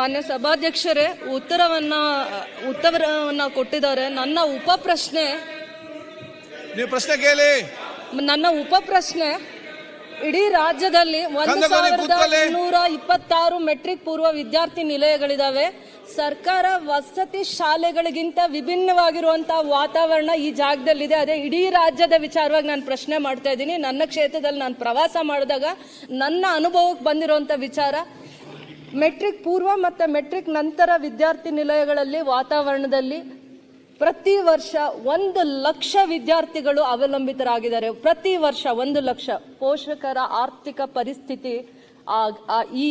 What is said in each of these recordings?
ಮಾನ್ಯ ಸಭಾಧ್ಯಕ್ಷರೇ, ಉತ್ತರವನ್ನ ಕೊಟ್ಟಿದ್ದಾರೆ. ನನ್ನ ಉಪ ಪ್ರಶ್ನೆ ಇಡೀ ರಾಜ್ಯದಲ್ಲಿ 1126 ಮೆಟ್ರಿಕ್ ಪೂರ್ವ ವಿದ್ಯಾರ್ಥಿ ನಿಲಯಗಳಿದಾವೆ. ಸರ್ಕಾರ ವಸತಿ ಶಾಲೆಗಳಿಗಿಂತ ವಿಭಿನ್ನವಾಗಿರುವಂತಹ ವಾತಾವರಣ ಈ ಜಾಗದಲ್ಲಿದೆ. ಅದೇ ಇಡೀ ರಾಜ್ಯದ ವಿಚಾರವಾಗಿ ನಾನು ಪ್ರಶ್ನೆ ಮಾಡ್ತಾ ಇದ್ದೀನಿ. ನನ್ನ ಕ್ಷೇತ್ರದಲ್ಲಿ ನಾನು ಪ್ರವಾಸ ಮಾಡಿದಾಗ ನನ್ನ ಅನುಭವಕ್ಕೆ ಬಂದಿರುವಂತ ವಿಚಾರ, ಮೆಟ್ರಿಕ್ ಪೂರ್ವ ಮತ್ತು ಮೆಟ್ರಿಕ್ ನಂತರ ವಿದ್ಯಾರ್ಥಿ ನಿಲಯಗಳಲ್ಲಿ ವಾತಾವರಣದಲ್ಲಿ ಪ್ರತಿ ವರ್ಷ 1 ಲಕ್ಷ ವಿದ್ಯಾರ್ಥಿಗಳು ಅವಲಂಬಿತರಾಗಿದ್ದಾರೆ. ಪ್ರತಿ ವರ್ಷ 1 ಲಕ್ಷ. ಪೋಷಕರ ಆರ್ಥಿಕ ಪರಿಸ್ಥಿತಿ ಈ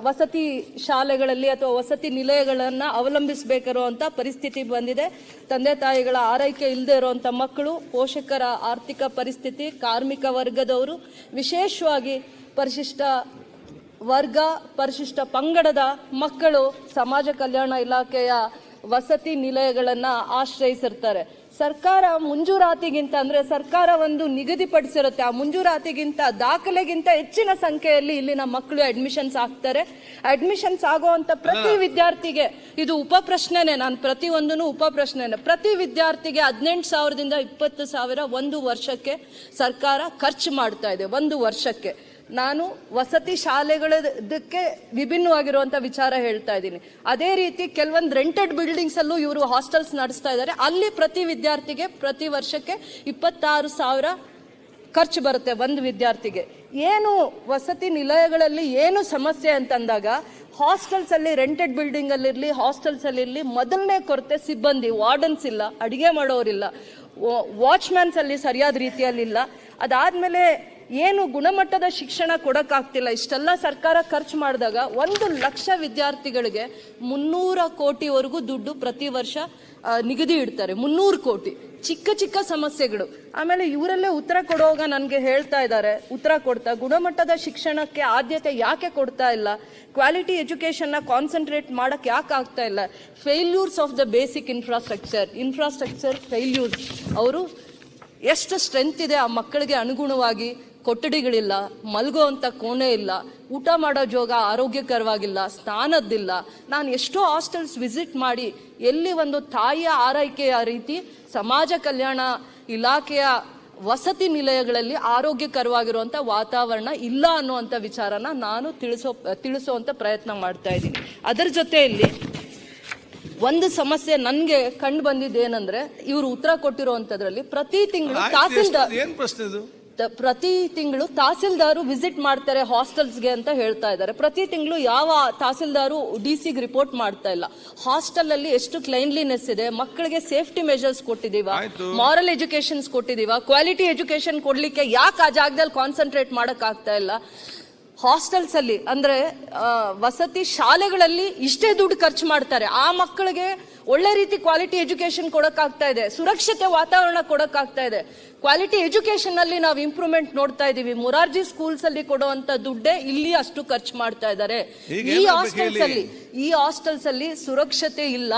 ವಸತಿ ಶಾಲೆಗಳಲ್ಲಿ ಅಥವಾ ವಸತಿ ನಿಲಯಗಳನ್ನು ಅವಲಂಬಿಸಬೇಕಿರುವಂಥ ಪರಿಸ್ಥಿತಿ ಬಂದಿದೆ. ತಂದೆ ತಾಯಿಗಳ ಆರೈಕೆ ಇಲ್ಲದೆ ಇರುವಂಥ ಮಕ್ಕಳು, ಪೋಷಕರ ಆರ್ಥಿಕ ಪರಿಸ್ಥಿತಿ, ಕಾರ್ಮಿಕ ವರ್ಗದವರು, ವಿಶೇಷವಾಗಿ ಪರಿಶಿಷ್ಟ ವರ್ಗ, ಪರಿಶಿಷ್ಟ ಪಂಗಡದ ಮಕ್ಕಳು ಸಮಾಜ ಕಲ್ಯಾಣ ಇಲಾಖೆಯ ವಸತಿ ನಿಲಯಗಳನ್ನು ಆಶ್ರಯಿಸಿರ್ತಾರೆ. ಸರ್ಕಾರ ಮುಂಜೂರಾತಿಗಿಂತ, ಅಂದರೆ ಸರ್ಕಾರ ಒಂದು ನಿಗದಿಪಡಿಸಿರುತ್ತೆ, ಆ ಮುಂಜೂರಾತಿಗಿಂತ ದಾಖಲೆಗಿಂತ ಹೆಚ್ಚಿನ ಸಂಖ್ಯೆಯಲ್ಲಿ ಇಲ್ಲಿನ ಮಕ್ಕಳು ಅಡ್ಮಿಷನ್ಸ್ ಆಗ್ತಾರೆ. ಅಡ್ಮಿಷನ್ಸ್ ಆಗುವಂಥ ಪ್ರತಿ ವಿದ್ಯಾರ್ಥಿಗೆ, ಇದು ಉಪ ಪ್ರಶ್ನೆನೇ, ನಾನು ಪ್ರತಿಯೊಂದೂ ಉಪ ಪ್ರಶ್ನೆನೇ, ಪ್ರತಿ ವಿದ್ಯಾರ್ಥಿಗೆ 18,000ದಿಂದ 20,000 ಒಂದು ವರ್ಷಕ್ಕೆ ಸರ್ಕಾರ ಖರ್ಚು ಮಾಡ್ತಾ ಇದೆ. ಒಂದು ವರ್ಷಕ್ಕೆ. ನಾನು ವಸತಿ ಶಾಲೆಗಳದಕ್ಕೆ ವಿಭಿನ್ನವಾಗಿರುವಂಥ ವಿಚಾರ ಹೇಳ್ತಾ ಇದ್ದೀನಿ. ಅದೇ ರೀತಿ ಕೆಲವೊಂದು ರೆಂಟೆಡ್ ಬಿಲ್ಡಿಂಗ್ಸ್ ಅಲ್ಲೂ ಇವರು ಹಾಸ್ಟೆಲ್ಸ್ ನಡೆಸ್ತಾ ಇದ್ದಾರೆ. ಅಲ್ಲಿ ಪ್ರತಿ ವಿದ್ಯಾರ್ಥಿಗೆ ಪ್ರತಿ ವರ್ಷಕ್ಕೆ 26,000 ಖರ್ಚು ಬರುತ್ತೆ ಒಂದು ವಿದ್ಯಾರ್ಥಿಗೆ. ಏನು ವಸತಿ ನಿಲಯಗಳಲ್ಲಿ ಏನು ಸಮಸ್ಯೆ ಅಂತಂದಾಗ, ಹಾಸ್ಟೆಲ್ಸ್ ಅಲ್ಲಿ, ರೆಂಟೆಡ್ ಬಿಲ್ಡಿಂಗ್ ಅಲ್ಲಿರಲಿ, ಹಾಸ್ಟೆಲ್ಸ್ ಅಲ್ಲಿ ಇರಲಿ, ಮೊದಲನೇ ಕೊರತೆ ಸಿಬ್ಬಂದಿ, ವಾರ್ಡನ್ಸ್ ಇಲ್ಲ, ಅಡಿಗೆ ಮಾಡೋರಿಲ್ಲ, ವಾಚ್ಮ್ಯಾನ್ಸ್ ಅಲ್ಲಿ ಸರಿಯಾದ ರೀತಿಯಲ್ಲಿಲ್ಲ. ಅದಾದ್ಮೇಲೆ ಏನು ಗುಣಮಟ್ಟದ ಶಿಕ್ಷಣ ಕೊಡಕ್ಕಾಗ್ತಿಲ್ಲ. ಇಷ್ಟೆಲ್ಲ ಸರ್ಕಾರ ಖರ್ಚು ಮಾಡಿದಾಗ 1 ಲಕ್ಷ ವಿದ್ಯಾರ್ಥಿಗಳಿಗೆ 300 ಕೋಟಿವರೆಗೂ ದುಡ್ಡು ಪ್ರತಿ ವರ್ಷ ನಿಗದಿ ಇಡ್ತಾರೆ. 300 ಕೋಟಿ. ಚಿಕ್ಕ ಚಿಕ್ಕ ಸಮಸ್ಯೆಗಳು. ಆಮೇಲೆ ಇವರಲ್ಲೇ ಉತ್ತರ ಕೊಡುವಾಗ ನನಗೆ ಹೇಳ್ತಾ ಇದ್ದಾರೆ, ಉತ್ತರ ಕೊಡ್ತಾ, ಗುಣಮಟ್ಟದ ಶಿಕ್ಷಣಕ್ಕೆ ಆದ್ಯತೆ ಯಾಕೆ ಕೊಡ್ತಾ ಇಲ್ಲ, ಕ್ವಾಲಿಟಿ ಎಜುಕೇಶನ್ನ ಕಾನ್ಸಂಟ್ರೇಟ್ ಮಾಡಕ್ಕೆ ಯಾಕೆ ಆಗ್ತಾ ಇಲ್ಲ, failures of the basic infrastructure failures. ಅವರು ಎಷ್ಟು ಸ್ಟ್ರೆಂತ್ ಇದೆ ಆ ಮಕ್ಕಳಿಗೆ ಅನುಗುಣವಾಗಿ ಕೊಠಡಿಗಳಿಲ್ಲ, ಮಲಗುವಂಥ ಕೋಣೆ ಇಲ್ಲ, ಊಟ ಮಾಡೋ ಜಾಗ ಆರೋಗ್ಯಕರವಾಗಿಲ್ಲ, ಸ್ನಾನದ್ದಿಲ್ಲ. ನಾನು ಎಷ್ಟೋ ಹಾಸ್ಟೆಲ್ಸ್ ವಿಸಿಟ್ ಮಾಡಿ ಎಲ್ಲಿ ಒಂದು ತಾಯಿಯ ಆರೈಕೆಯ ರೀತಿ ಸಮಾಜ ಕಲ್ಯಾಣ ಇಲಾಖೆಯ ವಸತಿ ನಿಲಯಗಳಲ್ಲಿ ಆರೋಗ್ಯಕರವಾಗಿರುವಂಥ ವಾತಾವರಣ ಇಲ್ಲ ಅನ್ನುವಂಥ ವಿಚಾರನ ನಾನು ತಿಳಿಸುವಂಥ ಪ್ರಯತ್ನ ಮಾಡ್ತಾ ಇದ್ದೀನಿ. ಅದರ ಜೊತೆಯಲ್ಲಿ ಒಂದು ಸಮಸ್ಯೆ ನನಗೆ ಕಂಡು ಬಂದಿದ್ದೇನೆಂದ್ರೆ, ಇವರು ಉತ್ತರ ಕೊಟ್ಟಿರುವಂತದ್ರಲ್ಲಿ ಪ್ರತಿ ತಿಂಗಳು ತಹಸೀಲ್ದಾರು ವಿಸಿಟ್ ಮಾಡ್ತಾರೆ ಹಾಸ್ಟೆಲ್ಸ್ಗೆ ಅಂತ ಹೇಳ್ತಾ ಇದ್ದಾರೆ. ಪ್ರತಿ ತಿಂಗಳು ಯಾವ ತಹಸೀಲ್ದಾರು ಡಿಸಿಗೆ ರಿಪೋರ್ಟ್ ಮಾಡ್ತಾ ಇಲ್ಲ. ಹಾಸ್ಟೆಲ್ ಅಲ್ಲಿ ಎಷ್ಟು ಕ್ಲೈನ್ಲಿನೆಸ್ ಇದೆ, ಮಕ್ಕಳಿಗೆ ಸೇಫ್ಟಿ ಮೆಜರ್ಸ್ ಕೊಟ್ಟಿದೀವ, ಮಾರಲ್ ಎಜುಕೇಶನ್ಸ್ ಕೊಟ್ಟಿದೀವ, ಕ್ವಾಲಿಟಿ ಎಜುಕೇಶನ್ ಕೊಡ್ಲಿಕ್ಕೆ ಯಾಕೆ ಆ ಜಾಗದಲ್ಲಿ ಕಾನ್ಸಂಟ್ರೇಟ್ ಮಾಡಕ್ ಆಗ್ತಾ ಇಲ್ಲ. ಹಾಸ್ಟೆಲ್ಸ್ ಅಲ್ಲಿ, ಅಂದ್ರೆ ವಸತಿ ಶಾಲೆಗಳಲ್ಲಿ ಇಷ್ಟೇ ದುಡ್ಡು ಖರ್ಚು ಮಾಡ್ತಾರೆ. ಆ ಮಕ್ಕಳಿಗೆ ಒಳ್ಳೆ ರೀತಿ ಕ್ವಾಲಿಟಿ ಎಜುಕೇಶನ್ ಕೊಡಕ್ಕಾಗ್ತಾ ಇದೆ, ಸುರಕ್ಷತೆ ವಾತಾವರಣ ಕೊಡಕ್ಕಾಗ್ತಾ ಇದೆ. ಕ್ವಾಲಿಟಿ ಎಜುಕೇಶನ್ ಅಲ್ಲಿ ನಾವು ಇಂಪ್ರೂವ್ಮೆಂಟ್ ನೋಡ್ತಾ ಇದೀವಿ. ಮೊರಾರ್ಜಿ ಸ್ಕೂಲ್ಸ್ ಅಲ್ಲಿ ಕೊಡುವಂತ ದುಡ್ಡೇ ಇಲ್ಲಿ ಅಷ್ಟು ಖರ್ಚು ಮಾಡ್ತಾ ಇದ್ದಾರೆ. ಈ ಹಾಸ್ಟೆಲ್ಸ್ ಅಲ್ಲಿ ಸುರಕ್ಷತೆ ಇಲ್ಲ.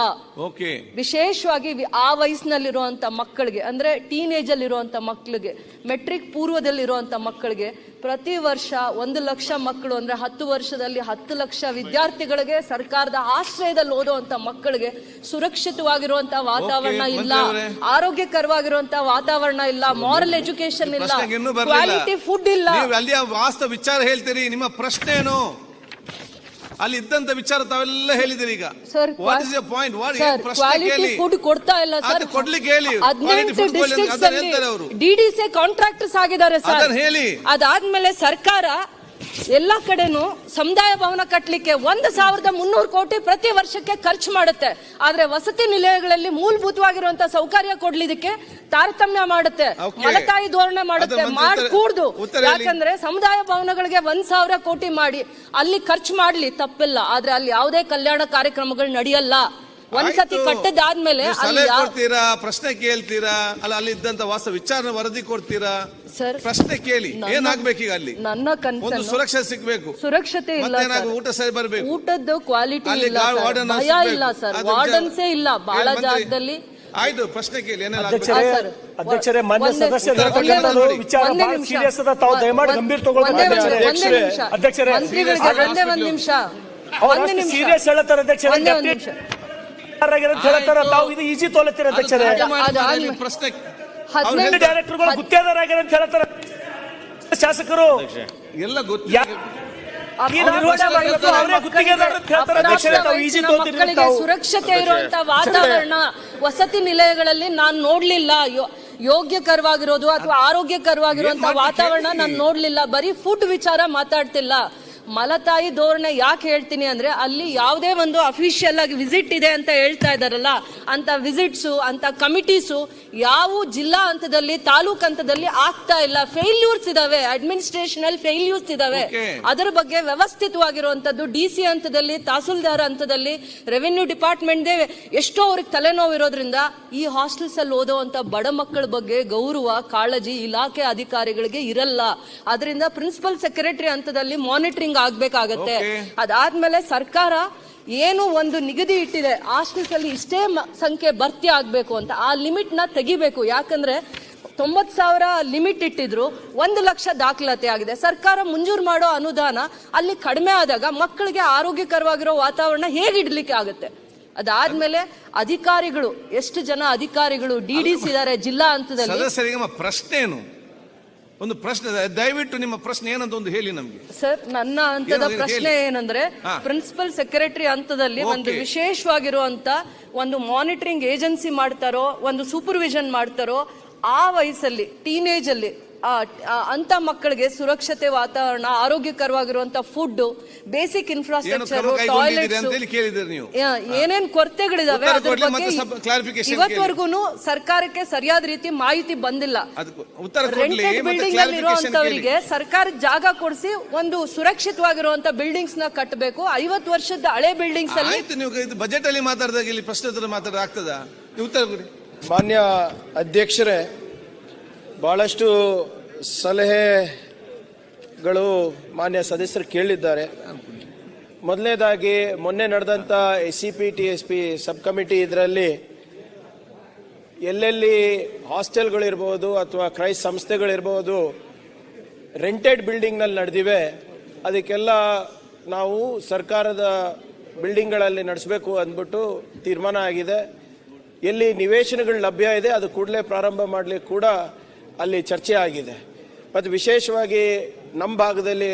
ವಿಶೇಷವಾಗಿ ಆ ವಯಸ್ಸಿನಲ್ಲಿರುವಂತ ಮಕ್ಕಳಿಗೆ, ಅಂದ್ರೆ ಟೀನೇಜ್ ಅಲ್ಲಿರುವಂತ ಮಕ್ಕಳಿಗೆ, ಮೆಟ್ರಿಕ್ ಪೂರ್ವದಲ್ಲಿರುವಂತ ಮಕ್ಕಳಿಗೆ ಪ್ರತಿ ವರ್ಷ 1 ಲಕ್ಷ ಮಕ್ಕಳು, ಅಂದ್ರೆ 10 ವರ್ಷದಲ್ಲಿ 10 ಲಕ್ಷ ವಿದ್ಯಾರ್ಥಿಗಳಿಗೆ, ಸರ್ಕಾರದ ಆಶ್ರಯದಲ್ಲಿ ಓದುವಂತ ಮಕ್ಕಳಿಗೆ ಸುರಕ್ಷಿತವಾಗಿರುವಂತಹ ವಾತಾವರಣ ಇಲ್ಲ, ಆರೋಗ್ಯಕರವಾಗಿರುವಂತಹ ವಾತಾವರಣ ಇಲ್ಲ, ಮಾರಲ್ ಎಜುಕೇಶನ್ ಇಲ್ಲ, ಕ್ವಾಲಿಟಿ ಫುಡ್ ಇಲ್ಲ. ಅಲ್ಲಿ ವಾಸ್ತವ ವಿಚಾರ ಹೇಳ್ತೀರಿ. ನಿಮ್ಮ ಪ್ರಶ್ನೆ ಏನು? ಅಲ್ಲಿ ಇದ್ದಂತ ವಿಚಾರ ತಾವೆಲ್ಲ ಹೇಳಿದಿರಿ. ಈಗ what is your point? Quality food ಕೊಡ್ತಾ ಇಲ್ಲ ಸರ್. ಕೊಡ್ಲಿಕ್ಕೆ ಹೇಳಿ. 18 ಡಿಸ್ಟ್ರಿಕ್ಟ್ಸ್ ಅಲ್ಲಿ ಡಿಡಿಸಿ ಕಾಂಟ್ರಾಕ್ಟರ್ಸ್ ಆಗಿದ್ದಾರೆ ಸರ್. ಹೇಳಿ. ಅದಾದ್ಮೇಲೆ ಸರ್ಕಾರ ಎಲ್ಲ ಕಡೆನೂ ಸಮುದಾಯ ಭವನ ಕಟ್ಟಲಿಕ್ಕೆ 1,300 ಕೋಟಿ ಪ್ರತಿ ವರ್ಷಕ್ಕೆ ಖರ್ಚು ಮಾಡುತ್ತೆ. ಆದ್ರೆ ವಸತಿ ನಿಲಯಗಳಲ್ಲಿ ಮೂಲಭೂತವಾಗಿರುವಂತಹ ಸೌಕರ್ಯ ಕೊಡ್ಲಿಕ್ಕೆ ತಾರತಮ್ಯ ಮಾಡುತ್ತೆ, ಮಲತಾಯಿ ಧೋರಣೆ ಮಾಡುತ್ತೆ. ಮಾಡಕೂಡ್ದು. ಯಾಕಂದ್ರೆ ಸಮುದಾಯ ಭವನಗಳಿಗೆ 1,000 ಕೋಟಿ ಮಾಡಿ ಅಲ್ಲಿ ಖರ್ಚು ಮಾಡ್ಲಿ, ತಪ್ಪಿಲ್ಲ. ಆದ್ರೆ ಅಲ್ಲಿ ಯಾವುದೇ ಕಲ್ಯಾಣ ಕಾರ್ಯಕ್ರಮಗಳು ನಡೆಯಲ್ಲ. ಒಂದ್ಸತಿ ಕಟ್ಟದಾದ್ಮೇಲೆ ಪ್ರಶ್ನೆ ಕೇಳ್ತೀರಾ, ಅಲ್ಲಿ ಇದ್ದಂತ ವಾಸ ವಿಚಾರ ವರದಿ ಕೊಡ್ತೀರಾ, ಪ್ರಶ್ನೆ ಕೇಳಿ. ಏನಾಗ್ಬೇಕೀಗ ಅಲ್ಲಿ? ನನ್ನ ಒಂದು ಸುರಕ್ಷತೆ ಸಿಗ್ಬೇಕು, ಸುರಕ್ಷತೆ ಇಲ್ಲ, ಊಟ ಸರಿ ಬರ್ಬೇಕು, ಊಟದ್ದು ಕ್ವಾಲಿಟಿ ಇಲ್ಲ, ಭಯ ಇಲ್ಲ ಸರ್, ವಾರ್ಡನ್ಸೇ ಇಲ್ಲ ಬಹಳ ಜಾಗದಲ್ಲಿ. ಆಯ್ತು, ಪ್ರಶ್ನೆ ಕೇಳಿ. ಅಧ್ಯಕ್ಷರೇ, ಮಾನ್ಯ ಸದಸ್ಯರು ವಿಚಾರ ಸೀರಿಯಸ್ ಅದ, ತಾವು ದಯಮಾಡಿ ಗಂಭೀರ ತಗೊಳ್ಳಿ. ಒಂದೇ ಒಂದು ನಿಮಿಷ ಒಂದು ನಿಮಿಷ. ಸೀರಿಯಸ್ ಹೇಳ್ತಾರೆ ಅಧ್ಯಕ್ಷರೇ. ಒಂದೇ ಒಂದು ನಿಮಿಷ. ಹೇಳ್ತಾರ ತಾವು ಇದು ಈಜಿ ತೋಲತ್ತೀರ ಅಧ್ಯಕ್ಷರೇ. ಪ್ರಶ್ನೆ 15 ಡೈರೆಕ್ಟರ್ಗಳು ಗುತ್ತೇದಾರರಾಗ್ಯಾರ ಅಂತ ಹೇಳ್ತಾರೆ ಶಾಸಕರು. ಎಲ್ಲ ಗೊತ್ತು. ಈ ನಿರ್ವಹಣೆ ಮಾಡ್ಬೇಕು, ಅವರೇ ಗುತ್ತಿಗೆದಾರರು ಅಂತ ಹೇಳ್ತಾರೆ ಅಧ್ಯಕ್ಷರೇ. ತಾವು ಈಜಿ ತೋಲ್ತೀರಿ ಮಕ್ಕಳಿಗೆ ತಾವು. ಸುರಕ್ಷತೆ ಇರುವಂತ ವಾತಾವರಣ ವಸತಿ ನಿಲಯಗಳಲ್ಲಿ ನಾನು ನೋಡ್ಲಿಲ್ಲ. ಯೋಗ್ಯಕರವಾಗಿರೋದು ಅಥವಾ ಆರೋಗ್ಯಕರವಾಗಿರುವಂತ ವಾತಾವರಣ ನಾನು ನೋಡ್ಲಿಲ್ಲ. ಬರೀ ಫುಡ್ ವಿಚಾರ ಮಾತಾಡ್ತಿಲ್ಲ. ಮಲತಾಯಿ ಧೋರಣೆ ಯಾಕೆ ಹೇಳ್ತೀನಿ ಅಂದ್ರೆ, ಅಲ್ಲಿ ಯಾವುದೇ ಒಂದು ಅಫಿಷಿಯಲ್ ಆಗಿ ವಿಸಿಟ್ ಇದೆ ಅಂತ ಹೇಳ್ತಾ ಇದಾರಲ್ಲ, ಅಂತ ವಿಸಿಟ್ಸು ಅಂತ ಕಮಿಟೀಸು ಯಾವ ಜಿಲ್ಲಾ ಹಂತದಲ್ಲಿ ತಾಲೂಕ್ ಹಂತದಲ್ಲಿ ಆಗ್ತಾ ಇಲ್ಲ. ಫೇಲ್ಯೂರ್ಸ್ ಇದಾವೆ, ಅಡ್ಮಿನಿಸ್ಟ್ರೇಷನಲ್ ಫೇಲ್ಯೂರ್ಸ್ ಇದಾವೆ. ಅದರ ಬಗ್ಗೆ ವ್ಯವಸ್ಥಿತವಾಗಿರುವಂತದ್ದು DC ಹಂತದಲ್ಲಿ, ತಹಸೀಲ್ದಾರ್ ಹಂತದಲ್ಲಿ, ರೆವಿನ್ಯೂ ಡಿಪಾರ್ಟ್ಮೆಂಟ್ ಎಷ್ಟೋ ಅವ್ರಿಗೆ ತಲೆನೋವು ಇರೋದ್ರಿಂದ ಈ ಹಾಸ್ಟೆಲ್ಸ್ ಅಲ್ಲಿ ಓದುವಂತ ಬಡ ಮಕ್ಕಳ ಬಗ್ಗೆ ಗೌರವ ಕಾಳಜಿ ಇಲಾಖೆ ಅಧಿಕಾರಿಗಳಿಗೆ ಇರಲ್ಲ. ಅದರಿಂದ ಪ್ರಿನ್ಸಿಪಲ್ ಸೆಕ್ರೆಟರಿ ಹಂತದಲ್ಲಿ ಮಾನಿಟರಿಂಗ್ ಆಗ್ಬೇಕಾಗತ್ತೆ. ಅದಾದ್ಮೇಲೆ ಸರ್ಕಾರ ಏನು ಒಂದು ನಿಗದಿ ಇಟ್ಟಿದೆ, ಹಾಸ್ಟೆಲ್ಸ್ ಅಲ್ಲಿ ಇಷ್ಟೇ ಸಂಖ್ಯೆ ಭರ್ತಿ ಆಗ್ಬೇಕು ಅಂತ, ಆ ಲಿಮಿಟ್ ನ ತೆಗಿಬೇಕು. ಯಾಕಂದ್ರೆ 90,000 ಲಿಮಿಟ್ ಇಟ್ಟಿದ್ರು, 1 ಲಕ್ಷ ದಾಖಲಾತಿ ಆಗಿದೆ. ಸರ್ಕಾರ ಮಂಜೂರು ಮಾಡೋ ಅನುದಾನ ಅಲ್ಲಿ ಕಡಿಮೆ ಆದಾಗ ಮಕ್ಕಳಿಗೆ ಆರೋಗ್ಯಕರವಾಗಿರೋ ವಾತಾವರಣ ಹೇಗೆ ಇಡ್ಲಿಕ್ಕೆ ಆಗುತ್ತೆ? ಅದಾದ್ಮೇಲೆ ಅಧಿಕಾರಿಗಳು, ಎಷ್ಟು ಜನ ಅಧಿಕಾರಿಗಳು DDC ಇದಾರೆ ಜಿಲ್ಲಾ ಹಂತದಲ್ಲಿ? ಸದಸ್ಯರಿಗೆ ಪ್ರಶ್ನೆ ಏನು? ಒಂದು ಪ್ರಶ್ನೆ, ದಯವಿಟ್ಟು ನಿಮ್ಮ ಪ್ರಶ್ನೆ ಏನಂತ ಒಂದು ಹೇಳಿ ನಮ್ಗೆ. ಸರ್, ನನ್ನ ಹಂತದ ಪ್ರಶ್ನೆ ಏನಂದ್ರೆ, ಪ್ರಿನ್ಸಿಪಲ್ ಸೆಕ್ರೆಟರಿ ಹಂತದಲ್ಲಿ ಒಂದು ವಿಶೇಷವಾಗಿರುವಂತ ಒಂದು ಮಾನಿಟರಿಂಗ್ ಏಜೆನ್ಸಿ ಮಾಡ್ತಾರೋ, ಒಂದು ಸೂಪರ್ವಿಷನ್ ಮಾಡ್ತಾರೋ, ಆ ವಯಸ್ಸಲ್ಲಿ ಟೀನೇಜ್ ಅಲ್ಲಿ ಅಂತ ಮಕ್ಕಳಿಗೆ ಸುರಕ್ಷತೆ ವಾತಾವರಣ, ಆರೋಗ್ಯಕರವಾಗಿರುವಂತ ಫುಡ್, ಬೇಸಿಕ್ ಇನ್ಫ್ರಾಸ್ಟ್ರಕ್ಚರ್, ಟಾಯ್ಲೆಟ್ಸ್, ಏನೇನ್ ಕೊರತೆಗಳಿದಾವೆ ಅದ್ರ ಬಗ್ಗೆ ಇವತ್ತವರೆಗೂ ಸರ್ಕಾರಕ್ಕೆ ಸರಿಯಾದ ರೀತಿ ಮಾಹಿತಿ ಬಂದಿಲ್ಲ. ರೆಂಟೆಡ್ ಬಿಲ್ಡಿಂಗ್ ಅಲ್ಲಿ ಇರುವಂತವರಿಗೆ ಸರ್ಕಾರ ಜಾಗ ಕೊಡಿಸಿ ಒಂದು ಸುರಕ್ಷಿತವಾಗಿರುವಂತ ಬಿಲ್ಡಿಂಗ್ಸ್ ನ ಕಟ್ಟಬೇಕು. 50 ವರ್ಷದ ಹಳೆ ಬಿಲ್ಡಿಂಗ್ಸ್ ಅಲ್ಲಿ ಬಜೆಟ್ ಅಲ್ಲಿ ಮಾತಾಡಿದಾಗ ಇಲ್ಲಿ ಪ್ರಶ್ನೆ ಮಾತಾಡ ಆಗ್ತದ? ಉತ್ತರ ಕೊಡಿ. ಮಾನ್ಯ ಅಧ್ಯಕ್ಷರೇ, ಬಹಳಷ್ಟು ಸಲಹೆಗಳು ಮಾನ್ಯ ಸದಸ್ಯರು ಕೇಳಿದ್ದಾರೆ. ಮೊದಲನೇದಾಗಿ ಮೊನ್ನೆ ನಡೆದಂಥ SCP TSP ಸಬ್ ಕಮಿಟಿ ಇದರಲ್ಲಿ ಎಲ್ಲೆಲ್ಲಿ ಹಾಸ್ಟೆಲ್ಗಳಿರ್ಬೋದು ಅಥವಾ ಕ್ರೈಸ್ಟ್ ಸಂಸ್ಥೆಗಳಿರ್ಬೋದು ರೆಂಟೆಡ್ ಬಿಲ್ಡಿಂಗ್ನಲ್ಲಿ ನಡೆದಿವೆ, ಅದಕ್ಕೆಲ್ಲ ನಾವು ಸರ್ಕಾರದ ಬಿಲ್ಡಿಂಗ್ಗಳಲ್ಲಿ ನಡೆಸಬೇಕು ಅಂದ್ಬಿಟ್ಟು ತೀರ್ಮಾನ ಆಗಿದೆ. ಎಲ್ಲಿ ನಿವೇಶನಗಳು ಲಭ್ಯ ಇದೆ ಅದು ಕೂಡಲೇ ಪ್ರಾರಂಭ ಮಾಡಲಿಕ್ಕೆ ಕೂಡ ಅಲ್ಲಿ ಚರ್ಚೆ ಆಗಿದೆ. ಮತ್ತು ವಿಶೇಷವಾಗಿ ನಮ್ಮ ಭಾಗದಲ್ಲಿ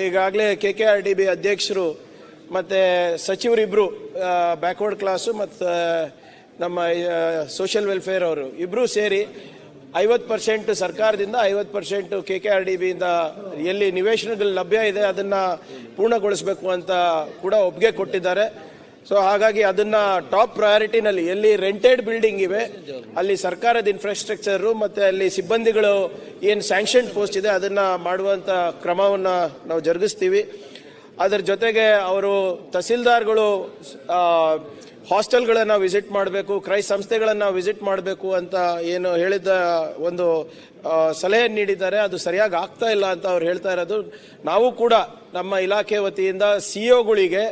ಈಗಾಗಲೇ KKRDB ಅಧ್ಯಕ್ಷರು ಮತ್ತು ಸಚಿವರಿಬ್ಬರು, ಬ್ಯಾಕ್ವರ್ಡ್ ಕ್ಲಾಸು ಮತ್ತು ನಮ್ಮ ಸೋಷಿಯಲ್ ವೆಲ್ಫೇರ್ ಅವರು ಇಬ್ಬರೂ ಸೇರಿ 50% ಸರ್ಕಾರದಿಂದ 50% KKRDBಯಿಂದ ಎಲ್ಲಿ ನಿವೇಶನಗಳು ಲಭ್ಯ ಇದೆ ಅದನ್ನು ಪೂರ್ಣಗೊಳಿಸಬೇಕು ಅಂತ ಕೂಡ ಒಪ್ಪಿಗೆ ಕೊಟ್ಟಿದ್ದಾರೆ. ಸೊ ಹಾಗಾಗಿ ಅದನ್ನ ಟಾಪ್ ಪ್ರಯಾರಿಟಿನಲ್ಲಿ ಎಲ್ಲಿ ರೆಂಟೆಡ್ ಬಿಲ್ಡಿಂಗ್ ಇವೆ ಅಲ್ಲಿ ಸರ್ಕಾರದ ಇನ್ಫ್ರಾಸ್ಟ್ರಕ್ಚರು ಮತ್ತು ಅಲ್ಲಿ ಸಿಬ್ಬಂದಿಗಳು ಏನು ಸ್ಯಾಂಕ್ಷನ್ ಪೋಸ್ಟ್ ಇದೆ ಅದನ್ನು ಮಾಡುವಂಥ ಕ್ರಮವನ್ನು ನಾವು ಜರುಗಿಸ್ತೀವಿ. ಅದರ ಜೊತೆಗೆ ಅವರು ತಹಸೀಲ್ದಾರ್ಗಳು ಹಾಸ್ಟೆಲ್ಗಳನ್ನು ವಿಸಿಟ್ ಮಾಡಬೇಕು, ಕ್ರೈಸ್ಟ್ ಸಂಸ್ಥೆಗಳನ್ನು ವಿಸಿಟ್ ಮಾಡಬೇಕು ಅಂತ ಏನು ಹೇಳಿದ ಒಂದು ಸಲಹೆ ನೀಡಿದ್ದಾರೆ. ಅದು ಸರಿಯಾಗಿ ಆಗ್ತಾ ಇಲ್ಲ ಅಂತ ಅವ್ರು ಹೇಳ್ತಾ ಇರೋದು. ನಾವು ಕೂಡ ನಮ್ಮ ಇಲಾಖೆ ವತಿಯಿಂದ COಗಳಿಗೆ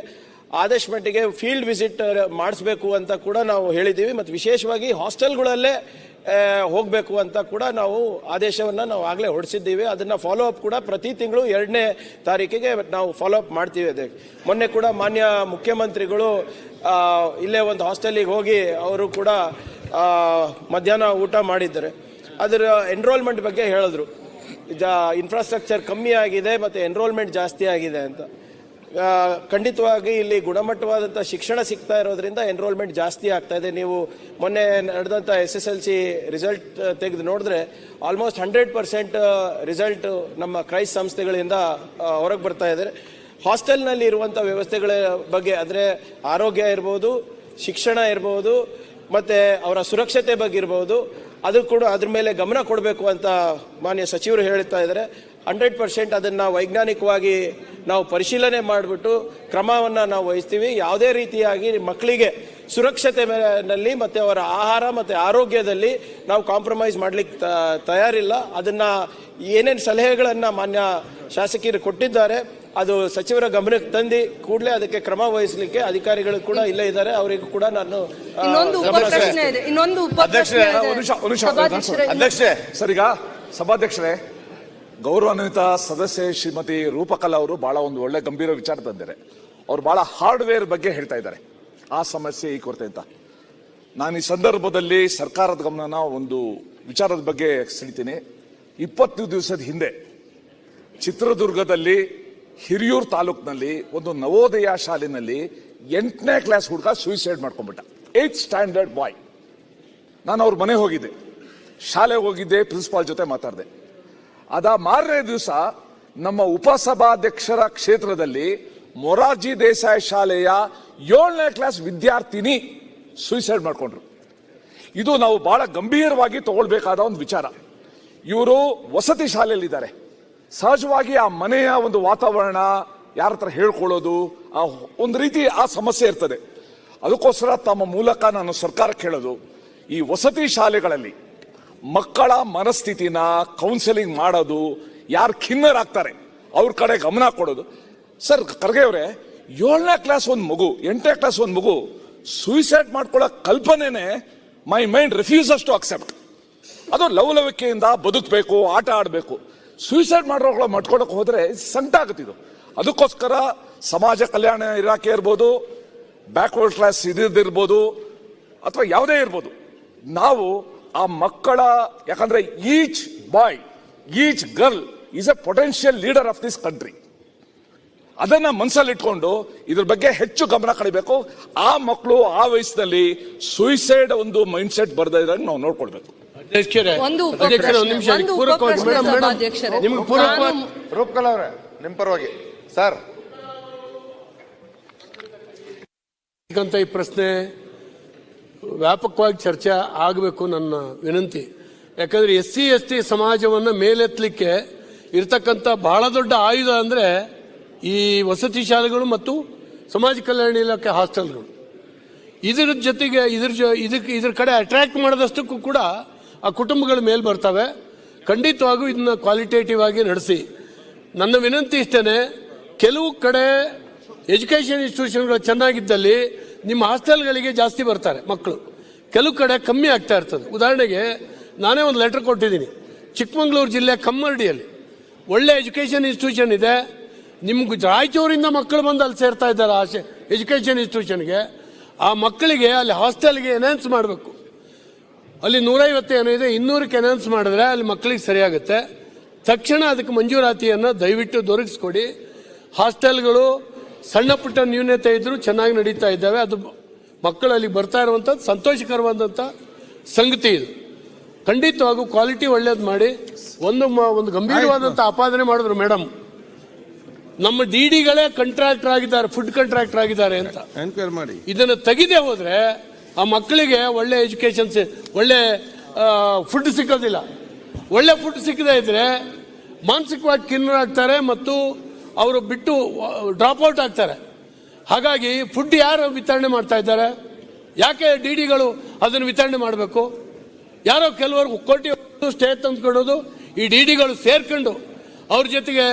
ಆದಷ್ಟು ಮಟ್ಟಿಗೆ ಫೀಲ್ಡ್ ವಿಸಿಟ್ ಮಾಡಿಸ್ಬೇಕು ಅಂತ ಕೂಡ ನಾವು ಹೇಳಿದ್ದೀವಿ. ಮತ್ತು ವಿಶೇಷವಾಗಿ ಹಾಸ್ಟೆಲ್ಗಳಲ್ಲೇ ಹೋಗಬೇಕು ಅಂತ ಕೂಡ ನಾವು ಆದೇಶವನ್ನು ನಾವು ಆಗಲೇ ಹೊರಡಿಸಿದ್ದೀವಿ. ಅದನ್ನು ಫಾಲೋ ಅಪ್ ಕೂಡ ಪ್ರತಿ ತಿಂಗಳು 2ನೇ ತಾರೀಕಿಗೆ ನಾವು ಫಾಲೋ ಅಪ್ ಮಾಡ್ತೀವಿ. ಅದಕ್ಕೆ ಮೊನ್ನೆ ಕೂಡ ಮಾನ್ಯ ಮುಖ್ಯಮಂತ್ರಿಗಳು ಇಲ್ಲೇ ಒಂದು ಹಾಸ್ಟೆಲಿಗೆ ಹೋಗಿ ಅವರು ಕೂಡ ಮಧ್ಯಾಹ್ನ ಊಟ ಮಾಡಿದ್ದಾರೆ. ಅದರ ಎನ್ರೋಲ್ಮೆಂಟ್ ಬಗ್ಗೆ ಹೇಳಿದ್ರು. ಇನ್ಫ್ರಾಸ್ಟ್ರಕ್ಚರ್ ಕಮ್ಮಿ ಆಗಿದೆ ಮತ್ತು ಎನ್ರೋಲ್ಮೆಂಟ್ ಜಾಸ್ತಿ ಆಗಿದೆ ಅಂತ. ಖಂಡಿತವಾಗಿ ಇಲ್ಲಿ ಗುಣಮಟ್ಟವಾದಂಥ ಶಿಕ್ಷಣ ಸಿಗ್ತಾ ಇರೋದ್ರಿಂದ ಎನ್ರೋಲ್ಮೆಂಟ್ ಜಾಸ್ತಿ ಆಗ್ತಾ ಇದೆ. ನೀವು ಮೊನ್ನೆ ನಡೆದಂಥ SSLC ರಿಸಲ್ಟ್ ತೆಗೆದು ನೋಡಿದ್ರೆ ಆಲ್ಮೋಸ್ಟ್ 100% ರಿಸಲ್ಟ್ ನಮ್ಮ ಕ್ರೈಸ್ಟ್ ಸಂಸ್ಥೆಗಳಿಂದ ಹೊರಗೆ ಬರ್ತಾ ಇದ್ದಾರೆ. ಹಾಸ್ಟೆಲ್ನಲ್ಲಿ ಇರುವಂಥ ವ್ಯವಸ್ಥೆಗಳ ಬಗ್ಗೆ ಅಂದರೆ ಆರೋಗ್ಯ ಇರ್ಬೋದು, ಶಿಕ್ಷಣ ಇರ್ಬೋದು, ಮತ್ತು ಅವರ ಸುರಕ್ಷತೆ ಬಗ್ಗೆ ಇರ್ಬೋದು, ಅದು ಕೂಡ ಅದ್ರ ಮೇಲೆ ಗಮನ ಕೊಡಬೇಕು ಅಂತ ಮಾನ್ಯ ಸಚಿವರು ಹೇಳ್ತಾ ಇದ್ದಾರೆ. 100% ಅದನ್ನು ವೈಜ್ಞಾನಿಕವಾಗಿ ನಾವು ಪರಿಶೀಲನೆ ಮಾಡಿಬಿಟ್ಟು ಕ್ರಮವನ್ನು ನಾವು ವಹಿಸ್ತೀವಿ. ಯಾವುದೇ ರೀತಿಯಾಗಿ ಮಕ್ಕಳಿಗೆ ಸುರಕ್ಷತೆ ನಲ್ಲಿ ಮತ್ತು ಅವರ ಆಹಾರ ಮತ್ತು ಆರೋಗ್ಯದಲ್ಲಿ ನಾವು ಕಾಂಪ್ರಮೈಸ್ ಮಾಡಲಿಕ್ಕೆ ತಯಾರಿಲ್ಲ. ಅದನ್ನು ಏನೇನು ಸಲಹೆಗಳನ್ನು ಮಾನ್ಯ ಶಾಸಕರು ಕೊಟ್ಟಿದ್ದಾರೆ ಅದು ಸಚಿವರ ಗಮನಕ್ಕೆ ತಂದು ಕೂಡಲೇ ಅದಕ್ಕೆ ಕ್ರಮ ವಹಿಸಲಿಕ್ಕೆ ಅಧಿಕಾರಿಗಳು ಕೂಡ ಇಲ್ಲೇ ಇದ್ದಾರೆ. ಅವರಿಗೂ ಕೂಡ ನಾನು ಅಧ್ಯಕ್ಷರೇ ಸರ್, ಈಗ ಸಭಾಧ್ಯಕ್ಷರೇ, ಗೌರವಾನ್ವಿತ ಸದಸ್ಯೆ ಶ್ರೀಮತಿ ರೂಪಕಲಾ ಅವರು ಬಹಳ ಒಂದು ಒಳ್ಳೆ ಗಂಭೀರ ವಿಚಾರ ತಂದಿದ್ದಾರೆ. ಅವ್ರು ಬಹಳ ಹಾರ್ಡ್ವೇರ್ ಬಗ್ಗೆ ಹೇಳ್ತಾ ಇದ್ದಾರೆ, ಆ ಸಮಸ್ಯೆ ಈ ಕೊರತೆ ಅಂತ. ನಾನು ಈ ಸಂದರ್ಭದಲ್ಲಿ ಸರ್ಕಾರದ ಗಮನನ ಒಂದು ವಿಚಾರದ ಬಗ್ಗೆ ಸೆಳಿತೀನಿ. 20 ದಿವಸದ ಹಿಂದೆ ಚಿತ್ರದುರ್ಗದಲ್ಲಿ ಹಿರಿಯೂರು ತಾಲೂಕಿನಲ್ಲಿ ಒಂದು ನವೋದಯ ಶಾಲೆಯಲ್ಲಿ 8ನೇ ಕ್ಲಾಸ್ ಹುಡುಗ ಸೂಸೈಡ್ ಮಾಡ್ಕೊಂಡ್ಬಿಟ್ಟ. 8th ಸ್ಟ್ಯಾಂಡರ್ಡ್ ಬಾಯ್. ನಾನು ಅವ್ರ ಮನೆ ಹೋಗಿದ್ದೆ, ಶಾಲೆಗೆ ಹೋಗಿದ್ದೆ, ಪ್ರಿನ್ಸಿಪಾಲ್ ಜೊತೆ ಮಾತಾಡಿದೆ. ಅದ ಮಾರನೇ ದಿವಸ ನಮ್ಮ ಉಪಸಭಾಧ್ಯಕ್ಷರ ಕ್ಷೇತ್ರದಲ್ಲಿ ಮೊರಾರ್ಜಿ ದೇಸಾಯಿ ಶಾಲೆಯ 7ನೇ ಕ್ಲಾಸ್ ವಿದ್ಯಾರ್ಥಿನಿ ಸೂಸೈಡ್ ಮಾಡ್ಕೊಂಡ್ರು. ಇದು ನಾವು ಬಹಳ ಗಂಭೀರವಾಗಿ ತಗೊಳ್ಬೇಕಾದ ಒಂದು ವಿಚಾರ. ಇವರು ವಸತಿ ಶಾಲೆಯಲ್ಲಿದ್ದಾರೆ. ಸಹಜವಾಗಿ ಆ ಮನೆಯ ಒಂದು ವಾತಾವರಣ ಯಾರ ಹತ್ರ ಹೇಳ್ಕೊಳ್ಳೋದು ಒಂದು ರೀತಿ ಆ ಸಮಸ್ಯೆ ಇರ್ತದೆ. ಅದಕ್ಕೋಸ್ಕರ ತಮ್ಮ ಮೂಲಕ ನಾನು ಸರ್ಕಾರಕ್ಕೆ ಹೇಳೋದು, ಈ ವಸತಿ ಶಾಲೆಗಳಲ್ಲಿ ಮಕ್ಕಳ ಮನಸ್ಥಿತಿನ ಕೌನ್ಸಿಲಿಂಗ್ ಮಾಡೋದು, ಯಾರು ಖಿನ್ನರಾಗ್ತಾರೆ ಅವ್ರ ಕಡೆ ಗಮನ ಕೊಡೋದು. ಸರ್ ಖರ್ಗೆ ಅವರೇ, 7ನೇ ಕ್ಲಾಸ್ ಒಂದು ಮಗು, 8ನೇ ಕ್ಲಾಸ್ ಒಂದು ಮಗು ಸೂಸೈಡ್ ಮಾಡ್ಕೊಳ್ಳೋ ಕಲ್ಪನೆನೇ ಮೈ ಮೈಂಡ್ ರಿಫ್ಯೂಸಸ್ ಟು ಅಕ್ಸೆಪ್ಟ್. ಅದು ಲವಲವಿಕೆಯಿಂದ ಬದುಕಬೇಕು, ಆಟ ಆಡಬೇಕು. ಸೂಸೈಡ್ ಮಾಡೋಗಳ ಮಾಡ್ಕೊಳಕ್ಕೆ ಹೋದ್ರೆ ಸಂಕಟ ಆಗುತ್ತೆ ಇದು. ಅದಕ್ಕೋಸ್ಕರ ಸಮಾಜ ಕಲ್ಯಾಣ ಇಲಾಖೆ ಇರ್ಬೋದು, ಬ್ಯಾಕ್ವರ್ಡ್ ಕ್ಲಾಸ್ ಇದಿರ್ಬೋದು, ಅಥವಾ ಯಾವುದೇ ಇರ್ಬೋದು, ನಾವು ಆ ಮಕ್ಕಳ, ಯಾಕಂದ್ರೆ each boy, each girl is a potential leader of this country. ಅದನ್ನ ಮನಸ್ಸಲ್ಲಿ ಇಟ್ಕೊಂಡು ಇದ್ರ ಬಗ್ಗೆ ಹೆಚ್ಚು ಗಮನ ಕಳಿಬೇಕು. ಆ ಮಕ್ಕಳು ಆ ವಯಸ್ಸಿನಲ್ಲಿ ಸೂಸೈಡ್ ಒಂದು ಮೈಂಡ್ ಸೆಟ್ ಬರ್ದ ಇದ್ದಾಗ ನಾವು ನೋಡ್ಕೊಳ್ಬೇಕು. ರೂಪಕಲಾ ಅವರೇ, ನಿಮ್ ಪರವಾಗಿ ಸರ್. ಈ ಪ್ರಶ್ನೆ ವ್ಯಾಪಕವಾಗಿ ಚರ್ಚೆ ಆಗಬೇಕು ನನ್ನ ವಿನಂತಿ. ಯಾಕಂದ್ರೆ SC/ST ಸಮಾಜವನ್ನು ಮೇಲೆತ್ತಲಿಕ್ಕೆ ಇರ್ತಕ್ಕಂಥ ಬಹಳ ದೊಡ್ಡ ಆಯುಧ ಅಂದ್ರೆ ಈ ವಸತಿ ಶಾಲೆಗಳು ಮತ್ತು ಸಮಾಜ ಕಲ್ಯಾಣ ಇಲಾಖೆ ಹಾಸ್ಟೆಲ್ಗಳು. ಇದರ ಜೊತೆಗೆ ಇದ್ರ ಕಡೆ ಅಟ್ರಾಕ್ಟ್ ಮಾಡೋದಷ್ಟಕ್ಕೂ ಕೂಡ ಆ ಕುಟುಂಬಗಳ ಮೇಲೆ ಬರ್ತವೆ. ಖಂಡಿತವಾಗೂ ಇದನ್ನ ಕ್ವಾಲಿಟೇಟಿವ್ ಆಗಿ ನಡೆಸಿ. ನನ್ನ ವಿನಂತಿ ಇಷ್ಟೇನೆ, ಕೆಲವು ಕಡೆ ಎಜುಕೇಷನ್ ಇನ್ಸ್ಟಿಟ್ಯೂಷನ್ಗಳು ಚೆನ್ನಾಗಿದ್ದಲ್ಲಿ ನಿಮ್ಮ ಹಾಸ್ಟೆಲ್ಗಳಿಗೆ ಜಾಸ್ತಿ ಬರ್ತಾರೆ ಮಕ್ಕಳು, ಕೆಲವು ಕಡೆ ಕಮ್ಮಿ ಆಗ್ತಾ ಇರ್ತದೆ. ಉದಾಹರಣೆಗೆ ನಾನೇ ಒಂದು ಲೆಟರ್ ಕೊಟ್ಟಿದ್ದೀನಿ. ಚಿಕ್ಕಮಗಳೂರು ಜಿಲ್ಲೆ ಕಮ್ಮರಡಿಯಲ್ಲಿ ಒಳ್ಳೆ ಎಜುಕೇಷನ್ ಇನ್ಸ್ಟಿಟ್ಯೂಷನ್ ಇದೆ. ನಿಮ್ಗೆ ರಾಯಚೂರಿಂದ ಮಕ್ಕಳು ಬಂದು ಅಲ್ಲಿ ಸೇರ್ತಾ ಇದ್ದಾರೆ ಎಜುಕೇಷನ್ ಇನ್ಸ್ಟಿಟ್ಯೂಷನ್ಗೆ. ಆ ಮಕ್ಕಳಿಗೆ ಅಲ್ಲಿ ಹಾಸ್ಟೆಲ್ಗೆ ಎನ್ಹಾನ್ಸ್ ಮಾಡಬೇಕು. ಅಲ್ಲಿ 150 ಏನೋ ಇದೆ, 200ಕ್ಕೆ ಎನ್ಹಾನ್ಸ್ ಮಾಡಿದ್ರೆ ಅಲ್ಲಿ ಮಕ್ಕಳಿಗೆ ಸರಿಯಾಗುತ್ತೆ. ತಕ್ಷಣ ಅದಕ್ಕೆ ಮಂಜೂರಾತಿಯನ್ನು ದಯವಿಟ್ಟು ದೊರಕಿಸ್ಕೊಡಿ. ಹಾಸ್ಟೆಲ್ಗಳು ಸಣ್ಣ ಪುಟ್ಟ ನ್ಯೂನತೆ ಇದ್ರೂ ಚೆನ್ನಾಗಿ ನಡೀತಾ ಇದ್ದಾವೆ. ಅದು ಮಕ್ಕಳಲ್ಲಿ ಬರ್ತಾ ಇರುವಂಥದ್ದು ಸಂತೋಷಕರವಾದಂಥ ಸಂಗತಿ. ಇದು ಖಂಡಿತವಾಗೂ ಕ್ವಾಲಿಟಿ ಒಳ್ಳೇದು ಮಾಡಿ. ಒಂದು ಗಂಭೀರವಾದಂಥ ಆಪಾದನೆ ಮಾಡಿದ್ರು ಮೇಡಮ್, ನಮ್ಮ DDಗಳೇ ಕಾಂಟ್ರಾಕ್ಟರ್ ಆಗಿದ್ದಾರೆ, ಫುಡ್ ಕಾಂಟ್ರಾಕ್ಟರ್ ಆಗಿದ್ದಾರೆ ಅಂತ. ಎನ್ಕ್ವೈರಿ ಮಾಡಿ ಇದನ್ನು ತೆಗೆದೇ ಹೋದ್ರೆ ಆ ಮಕ್ಕಳಿಗೆ ಒಳ್ಳೆ ಎಜುಕೇಶನ್, ಒಳ್ಳೆ ಫುಡ್ ಸಿಕ್ಕೋದಿಲ್ಲ. ಒಳ್ಳೆ ಫುಡ್ ಸಿಕ್ಕದೇ ಇದ್ರೆ ಮಾನಸಿಕವಾಗಿ ಖಿನ್ನರಾಗ್ತಾರೆ ಮತ್ತು ಅವರು ಬಿಟ್ಟು ಡ್ರಾಪ್ ಔಟ್ ಆಗ್ತಾರೆ. ಹಾಗಾಗಿ ಫುಡ್ ಯಾರು ವಿತರಣೆ ಮಾಡ್ತಾ ಇದ್ದಾರೆ? ಯಾಕೆ DDಗಳು ಅದನ್ನು ವಿತರಣೆ ಮಾಡಬೇಕು? ಯಾರೋ ಕೆಲವರು ಕೋಟಿ ಸ್ಟೇ ತಂದ್ಕೊಡೋದು, ಈ DDಗಳು ಸೇರ್ಕೊಂಡು ಅವ್ರ ಜೊತೆಗೆ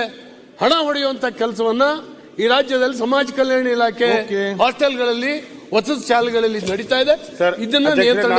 ಹಣ ಹೊಡೆಯುವಂತ ಕೆಲಸವನ್ನ ಈ ರಾಜ್ಯದಲ್ಲಿ ಸಮಾಜ ಕಲ್ಯಾಣ ಇಲಾಖೆ ಹಾಸ್ಟೆಲ್ಗಳಲ್ಲಿ, ವಸತಿ ಶಾಲೆಗಳಲ್ಲಿ ನಡೀತಾ ಇದೆ. ಇದನ್ನ ನಿಯಂತ್ರಣ